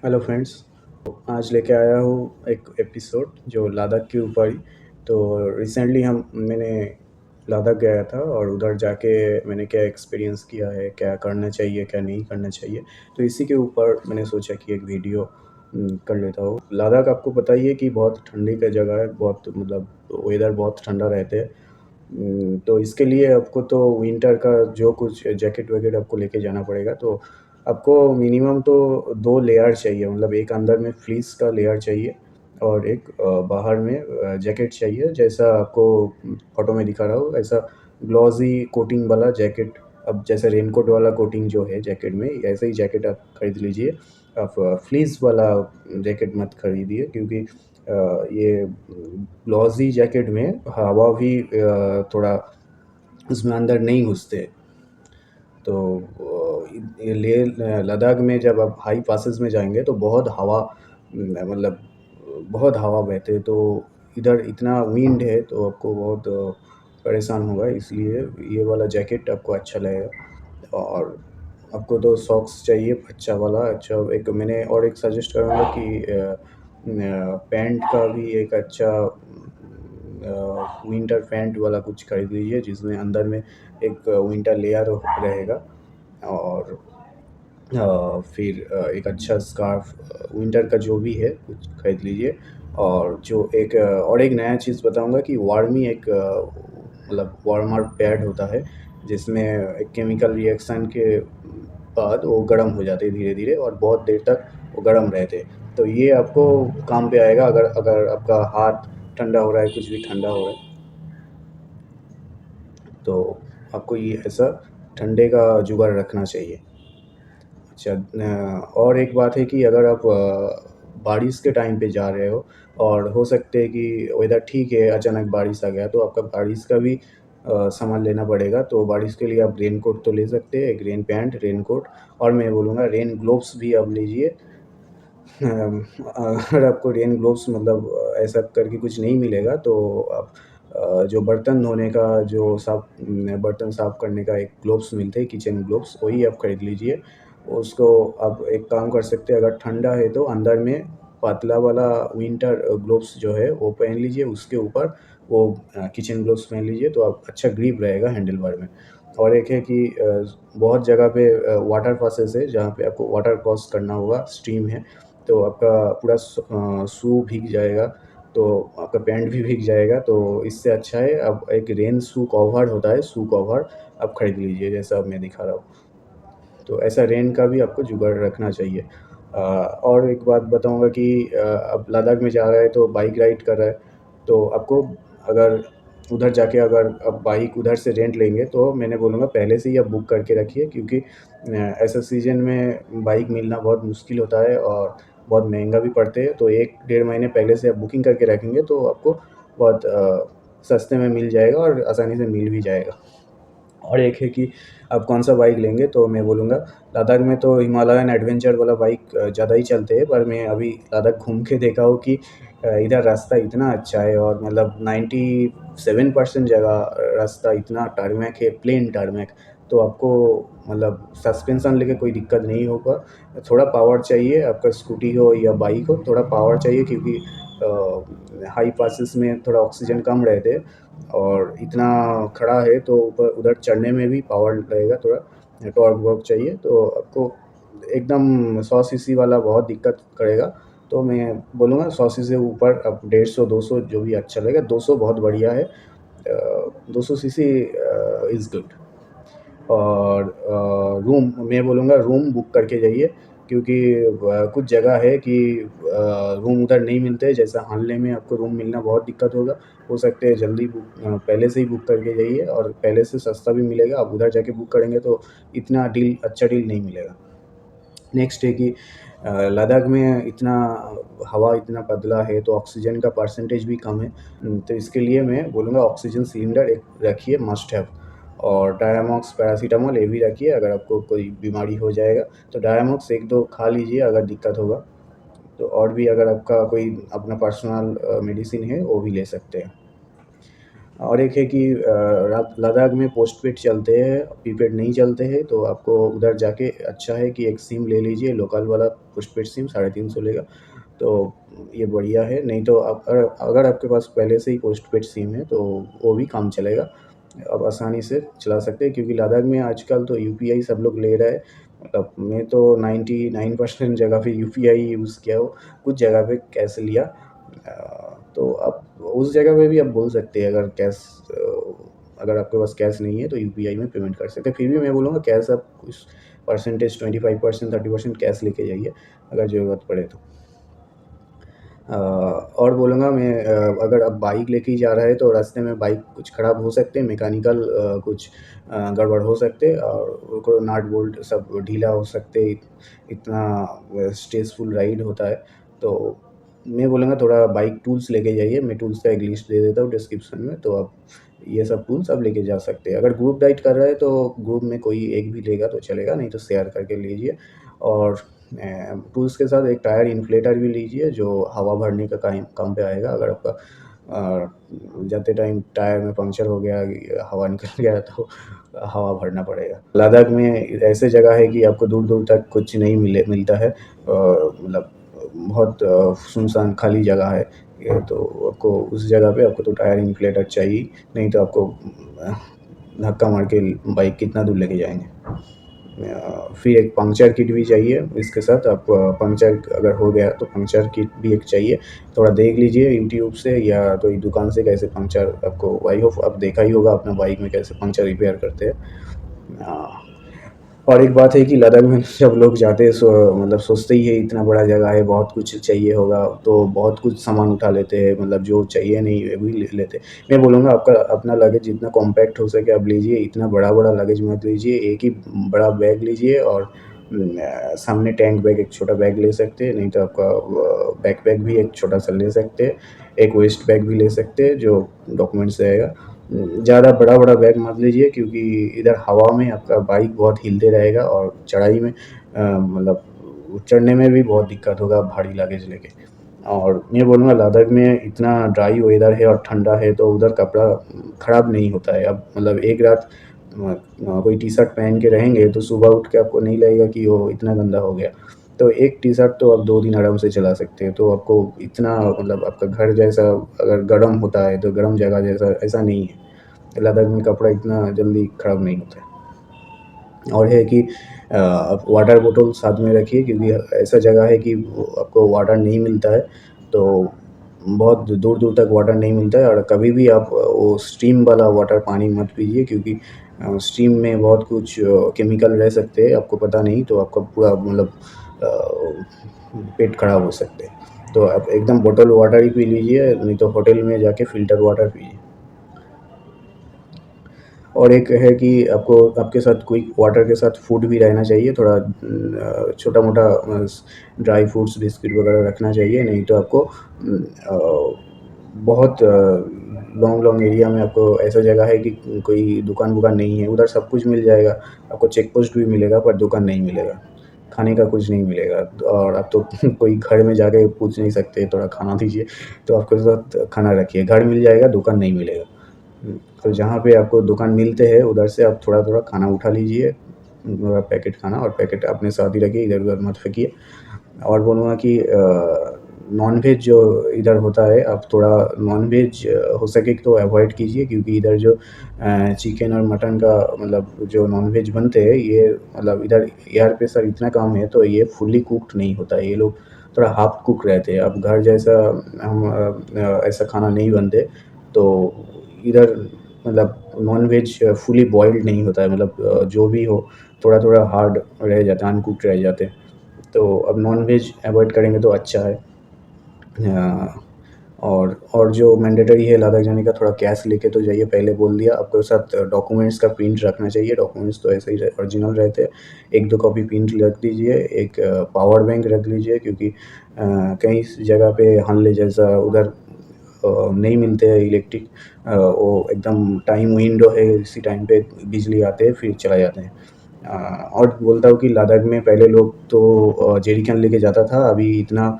Hello friends. आज लेके आया हूँ एक एपिसोड जो लद्दाख के ऊपर ही। तो रिसेंटली मैंने लद्दाख गया था और उधर जाके मैंने क्या एक्सपीरियंस किया है, क्या करना चाहिए क्या नहीं करना चाहिए। तो इसी के ऊपर मैंने सोचा कि एक वीडियो कर लेता हूँ। लद्दाख आपको पता ही है कि बहुत ठंडी का जगह है, बहुत मतलब वेदर बहुत ठंडा रहते हैं। तो इसके लिए आपको तो विंटर का जो कुछ जैकेट वैकेट आपको लेके जाना पड़ेगा। तो आपको मिनिमम तो 2 लेयर चाहिए, मतलब एक अंदर में फ्लीस का लेयर चाहिए और एक बाहर में जैकेट चाहिए। जैसा आपको फ़ोटो में दिखा रहा हूँ ऐसा ग्लॉसी कोटिंग वाला जैकेट। अब जैसे रेनकोट वाला कोटिंग जो है जैकेट में, ऐसे ही जैकेट आप खरीद लीजिए। आप फ्लीस वाला जैकेट मत खरीदिए, क्योंकि ये ग्लॉसी जैकेट में हवा भी थोड़ा उसमें अंदर नहीं घुसते। तो ये लेह लद्दाख में जब आप हाई पासेस में जाएंगे तो बहुत हवा, मतलब बहुत हवा बहते हैं। तो इधर इतना विंड है तो आपको बहुत परेशान होगा, इसलिए ये वाला जैकेट आपको अच्छा लगेगा। और आपको तो सॉक्स चाहिए अच्छा वाला। अच्छा, एक मैंने और एक सजेस्ट करूँगा कि पैंट का भी एक अच्छा विंटर पैंट वाला कुछ खरीद लीजिए, जिसमें अंदर में एक विंटर लेयर रहेगा। और फिर एक अच्छा स्कार्फ विंटर का जो भी है कुछ खरीद लीजिए। और जो एक और एक नया चीज़ बताऊंगा कि वार्मी एक मतलब वार्मर पैड होता है, जिसमें एक केमिकल रिएक्शन के बाद वो गर्म हो जाते हैं धीरे धीरे और बहुत देर तक वो गर्म रहते हैं। तो ये आपको काम पे आएगा अगर अगर आपका हाथ ठंडा हो रहा है, कुछ भी ठंडा हो रहा है तो आपको ये ऐसा ठंडे का जुगाड़ रखना चाहिए। अच्छा, और एक बात है कि अगर आप बारिश के टाइम पे जा रहे हो और हो सकते है कि वेदर ठीक है, अचानक बारिश आ गया, तो आपका बारिश का भी सामान लेना पड़ेगा। तो बारिश के लिए आप रेन कोट तो ले सकते हैं, एक रेन पैंट, रेन कोट, और मैं बोलूँगा रेन ग्लोव्स भी आप लीजिए। अगर आपको रेन ग्लोव्स मतलब ऐसा करके कुछ नहीं मिलेगा तो आप जो बर्तन धोने का, जो बर्तन साफ़ करने का एक ग्लोव्स मिलते हैं, किचन ग्लोव्स, वही आप खरीद लीजिए। उसको आप एक काम कर सकते हैं, अगर ठंडा है तो अंदर में पतला वाला विंटर ग्लोव्स जो है वो पहन लीजिए, उसके ऊपर वो किचन ग्लोव्स पहन लीजिए, तो आप अच्छा ग्रिप रहेगा हैंडल बार में। और एक है कि बहुत जगह पे वाटर पासेस है जहाँ पे आपको वाटर क्रॉस करना होगा, स्ट्रीम है, तो आपका पूरा शू भीग जाएगा, तो आपका पैंट भी भीग जाएगा। तो इससे अच्छा है आप एक रेन शू कवर होता है, शू कवर आप खरीद लीजिए, जैसा अब मैं दिखा रहा हूँ। तो ऐसा रेन का भी आपको जुगाड़ रखना चाहिए। और एक बात बताऊँगा कि अब लद्दाख में जा रहा है तो बाइक राइड कर रहा है, तो आपको अगर उधर जाके अगर आप बाइक उधर से रेंट लेंगे तो मैंने बोलूँगा पहले से ही आप बुक करके रखिए, क्योंकि ऐसा सीज़न में बाइक मिलना बहुत मुश्किल होता है और बहुत महंगा भी पड़ते हैं। तो 1 डेढ़ महीने पहले से आप बुकिंग करके रखेंगे तो आपको बहुत सस्ते में मिल जाएगा और आसानी से मिल भी जाएगा। और एक है कि आप कौन-सा बाइक लेंगे, तो मैं बोलूँगा लद्दाख में तो हिमालयन एडवेंचर वाला बाइक ज़्यादा ही चलते हैं, पर मैं अभी लद्दाख घूम के देखा हूँ कि इधर रास्ता इतना अच्छा है और मतलब 97% जगह रास्ता इतना टारमैक है, प्लेन टारमैक। तो आपको मतलब सस्पेंशन लेके कोई दिक्कत नहीं होगा। थोड़ा पावर चाहिए, आपका स्कूटी हो या बाइक हो, थोड़ा पावर चाहिए, क्योंकि हाई पासेस में थोड़ा ऑक्सीजन कम रहते हैं और इतना खड़ा है तो ऊपर उधर चढ़ने में भी पावर लगेगा, थोड़ा टॉर्क वर्क चाहिए। तो आपको एकदम 100 सीसी वाला बहुत दिक्कत करेगा। तो मैं बोलूँगा 100 सीसी से ऊपर अब 150 200 जो भी अच्छा लगेगा, 200 बहुत बढ़िया है। 200 सीसी इज़ गुड। और रूम मैं बोलूँगा रूम बुक करके जाइए, क्योंकि कुछ जगह है कि रूम उधर नहीं मिलते, जैसा हानले में आपको रूम मिलना बहुत दिक्कत होगा। हो सकते हैं जल्दी पहले से ही बुक करके जाइए और पहले से सस्ता भी मिलेगा। आप उधर जाके बुक करेंगे तो इतना डील अच्छा डील नहीं मिलेगा। नेक्स्ट है कि लद्दाख में इतना हवा इतना पतला है तो ऑक्सीजन का परसेंटेज भी कम है। तो इसके लिए मैं बोलूँगा ऑक्सीजन सिलेंडर एक रखिए, मस्ट हैव। और डायमॉक्स, पैरासीटामॉल ये भी रखिए, अगर आपको कोई बीमारी हो जाएगा तो डायमॉक्स 1-2 खा लीजिए अगर दिक्कत होगा। तो और भी अगर आपका कोई अपना पर्सनल मेडिसिन है वो भी ले सकते हैं। और एक है कि लद्दाख में पोस्टपेड चलते हैं, प्रीपेड नहीं चलते हैं, तो आपको उधर जाके अच्छा है कि एक सिम ले लीजिए लोकल वाला पोस्टपेड सिम 350 लेगा, तो ये बढ़िया है। नहीं तो आप अगर आपके पास पहले से ही पोस्टपेड सिम है तो वो भी काम चलेगा, आप आसानी से चला सकते हैं, क्योंकि लद्दाख में आजकल तो यूपीआई सब लोग ले रहा है। मतलब मैं तो 99% जगह पे यूपीआई यूज़ किया हूँ, कुछ जगह पे कैश लिया। तो आप उस जगह पे भी आप बोल सकते हैं, अगर आपके पास कैश नहीं है तो यूपीआई में पेमेंट कर सकते हैं। फिर भी मैं बोलूँगा कैश आप कुछ परसेंटेज 25% 30% कैश लेके जाइए अगर ज़रूरत पड़े तो। और बोलूँगा मैं, अगर आप बाइक लेके ही जा रहे हैं तो रास्ते में बाइक कुछ ख़राब हो सकते हैं, मैकेनिकल कुछ गड़बड़ हो सकते हैं, और उसको नट बोल्ट सब ढीला हो सकते हैं, इतना स्ट्रेसफुल राइड होता है। तो मैं बोलूँगा थोड़ा बाइक टूल्स लेके जाइए, मैं टूल्स का एक लिस्ट दे देता हूँ डिस्क्रिप्शन में, तो आप ये सब टूल्स आप लेके जा सकते हैं। अगर ग्रुप राइड कर रहे हैं तो ग्रुप में कोई एक भी लेगा तो चलेगा, नहीं तो शेयर करके लीजिए। और टूल्स के साथ एक टायर इन्फ्लेटर भी लीजिए जो हवा भरने का काम पे आएगा। अगर आपका जाते टाइम टायर में पंक्चर हो गया, हवा निकल गया, तो हवा भरना पड़ेगा। लद्दाख में ऐसे जगह है कि आपको दूर दूर तक कुछ नहीं मिलता है, मतलब बहुत सुनसान खाली जगह है ये, तो आपको उस जगह पे आपको तो टायर इन्फ्लेटर चाहिए, नहीं तो आपको धक्का मार के बाइक कितना दूर लेके जाएंगे। फिर एक पंक्चर किट भी चाहिए इसके साथ। आप पंक्चर अगर हो गया तो पंक्चर किट भी एक चाहिए। थोड़ा देख लीजिए यूट्यूब से या कोई दुकान से कैसे पंक्चर, आपको आई होप आप देखा ही होगा अपना बाइक में कैसे पंक्चर रिपेयर करते हैं। और एक बात है कि लद्दाख में जब लोग जाते हैं मतलब सोचते ही है इतना बड़ा जगह है, बहुत कुछ चाहिए होगा, तो बहुत कुछ सामान उठा लेते हैं, मतलब जो चाहिए नहीं है वही ले लेते हैं। मैं बोलूँगा आपका अपना लगेज जितना कॉम्पैक्ट हो सके आप लीजिए, इतना बड़ा बड़ा लगेज मत लीजिए, एक ही बड़ा बैग लीजिए। और सामने टैंक बैग एक छोटा बैग ले सकते हैं, नहीं तो आपका बैक पैक भी एक छोटा सा ले सकते हैं, एक वेस्ट बैग भी ले सकते हैं जो डॉक्यूमेंट्स रहेगा। ज़्यादा बड़ा बड़ा बैग मत लीजिए, क्योंकि इधर हवा में आपका बाइक बहुत हिलते रहेगा, और चढ़ाई में मतलब चढ़ने में भी बहुत दिक्कत होगा भारी लगेज लेके। और मैं बोलूँगा लद्दाख में इतना ड्राई वेदर है और ठंडा है, तो उधर कपड़ा ख़राब नहीं होता है। अब मतलब एक रात कोई टी शर्ट पहन के रहेंगे तो सुबह उठ के आपको नहीं लगेगा कि वो इतना गंदा हो गया। तो एक टी शर्ट तो आप 2 दिन आराम से चला सकते हैं, तो आपको इतना मतलब आपका घर जैसा अगर गर्म होता है तो गर्म जगह जैसा ऐसा नहीं है। लद्दाख में कपड़ा इतना जल्दी ख़राब नहीं होता है। और है कि आप वाटर बोतल साथ में रखिए, क्योंकि ऐसा जगह है कि आपको वाटर नहीं मिलता है, तो बहुत दूर दूर तक वाटर नहीं मिलता है। और कभी भी आप वो स्टीम वाला वाटर पानी मत पीजिए, क्योंकि स्टीम में बहुत कुछ केमिकल रह सकते हैं, आपको पता नहीं, तो आपका पूरा मतलब पेट खराब हो सकते हैं। तो आप एकदम बोतल वाटर ही पी लीजिए, नहीं तो होटल में जाके फ़िल्टर वाटर पीजिए। और एक है कि आपको आपके साथ कोई वाटर के साथ फूड भी रहना चाहिए, थोड़ा छोटा मोटा ड्राई फ्रूट्स बिस्किट वगैरह रखना चाहिए, नहीं तो आपको बहुत लॉन्ग लॉन्ग एरिया में आपको ऐसा जगह है कि कोई दुकान वुकान नहीं है, उधर सब कुछ मिल जाएगा, आपको चेक पोस्ट भी मिलेगा पर दुकान नहीं मिलेगा, खाने का कुछ नहीं मिलेगा। और आप तो कोई घर में जाके पूछ नहीं सकते थोड़ा खाना दीजिए, तो आपके साथ खाना रखिए, घर मिल जाएगा दुकान नहीं मिलेगा। तो जहाँ पे आपको दुकान मिलते हैं उधर से आप थोड़ा-थोड़ा खाना उठा लीजिए, पैकेट खाना, और पैकेट अपने साथ ही रखिए, इधर-उधर मत फेंकिए। और बोलूँगा कि नॉन-वेज जो इधर होता है, आप थोड़ा नॉन-वेज हो सके तो अवॉइड कीजिए, क्योंकि इधर जो चिकन और मटन का मतलब जो नॉन-वेज बनते हैं, ये मतलब इधर एयर प्रेशर इतना कम है, तो ये फुल्ली कुक्ड नहीं होता है, ये लोग थोड़ा हाफ कुक रहते हैं। अब घर जैसा हम ऐसा खाना नहीं बनते, तो इधर मतलब नॉन-वेज फुली बॉइल्ड नहीं होता है, मतलब जो भी हो थोड़ा-थोड़ा हार्ड रह जाता है, अनकुक्ड रह जाते हैं। तो अब नॉन-वेज अवॉइड करेंगे तो अच्छा है। और जो मैंडेटरी है लद्दाख जाने का, थोड़ा कैश लेके तो जाइए, पहले बोल दिया। आपके साथ डॉक्यूमेंट्स का प्रिंट रखना चाहिए, डॉक्यूमेंट्स तो ऐसे ही ओरिजिनल रहते हैं। 1-2 कॉपी प्रिंट रख लीजिए, एक पावर बैंक रख लीजिए, क्योंकि कई जगह पे हल्ले जैसा उधर नहीं मिलते हैं इलेक्ट्रिक, वो एकदम टाइम विंडो है, इसी टाइम पे बिजली आते हैं फिर चला जाते हैं। और बोलता हूँ कि लद्दाख में पहले लोग तो जेरिकन लेके जाता था, अभी इतना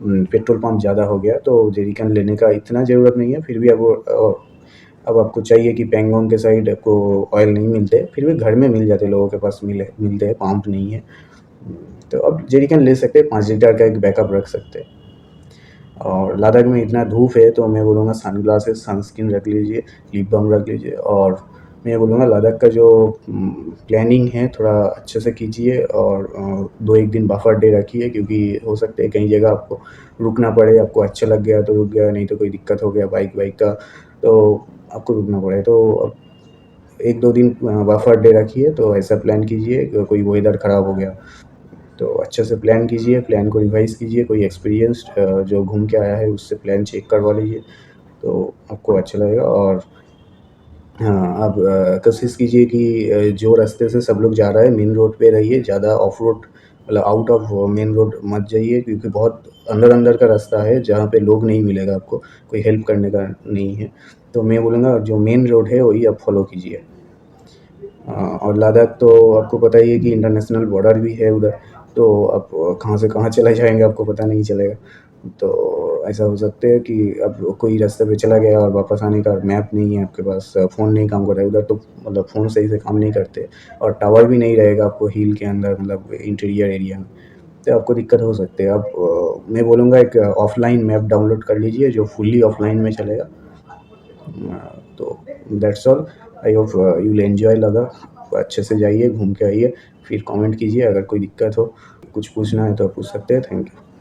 पेट्रोल पंप ज़्यादा हो गया तो जेरिकन लेने का इतना ज़रूरत नहीं है, फिर भी अब अब आपको चाहिए कि पैंगोंग के साइड आपको ऑयल नहीं मिलते, फिर भी घर में मिल जाते, लोगों के पास मिलते हैं, पंप नहीं है। तो अब जेरिकन ले सकते हैं, 5 लीटर का एक बैकअप रख सकते हैं। और लद्दाख में इतना धूप है तो मैं बोलूँगा सनग्लासेस, सनस्क्रीन रख लीजिए, लिप बाम रख लीजिए। और मैं बोलूँगा लद्दाख का जो प्लानिंग है थोड़ा अच्छे से कीजिए, और 2-1 दिन बफर डे रखिए, क्योंकि हो सकता है कई जगह आपको रुकना पड़े। आपको अच्छा लग गया तो रुक गया, नहीं तो कोई दिक्कत हो गया बाइक वाइक का, तो आपको रुकना पड़े। तो अब 1-2 दिन बफर डे रखिए, तो ऐसा प्लान कीजिए कोई वेदर ख़राब हो गया तो अच्छे से प्लान कीजिए, प्लान को रिवाइज़ कीजिए, कोई एक्सपीरियंस्ड जो घूम के आया है उससे प्लान चेक करवा लीजिए, तो आपको अच्छा लगेगा। और हाँ, आप कोशिश कीजिए कि जो रास्ते से सब लोग जा रहा है मेन रोड पे रहिए, ज़्यादा ऑफ रोड मतलब आउट ऑफ मेन रोड मत जाइए, क्योंकि बहुत अंदर-अंदर का रास्ता है जहाँ पे लोग नहीं मिलेगा आपको, कोई हेल्प करने का नहीं है। तो मैं बोलूँगा जो मेन रोड है वही आप फॉलो कीजिए। और लद्दाख तो आपको पता ही है कि इंटरनेशनल बॉर्डर भी है उधर, तो आप कहाँ से कहाँ चले जाएँगे आपको पता नहीं चलेगा। तो ऐसा हो सकता है कि अब कोई रास्ते पे चला गया और वापस आने का मैप नहीं है आपके पास, फ़ोन नहीं काम कर रहा है उधर, तो मतलब फ़ोन सही से काम नहीं करते, और टावर भी नहीं रहेगा आपको हिल के अंदर, मतलब इंटीरियर एरिया में, तो आपको दिक्कत हो सकती है। आप मैं बोलूँगा एक ऑफ़लाइन मैप डाउनलोड कर लीजिए जो फुल्ली ऑफ़लाइन में चलेगा। तो that's all. I hope you will enjoy Ladakh. अच्छे से जाइए, घूम के आइए, फिर कमेंट कीजिए अगर कोई दिक्कत हो, कुछ पूछना है तो पूछ सकते हैं। Thank you.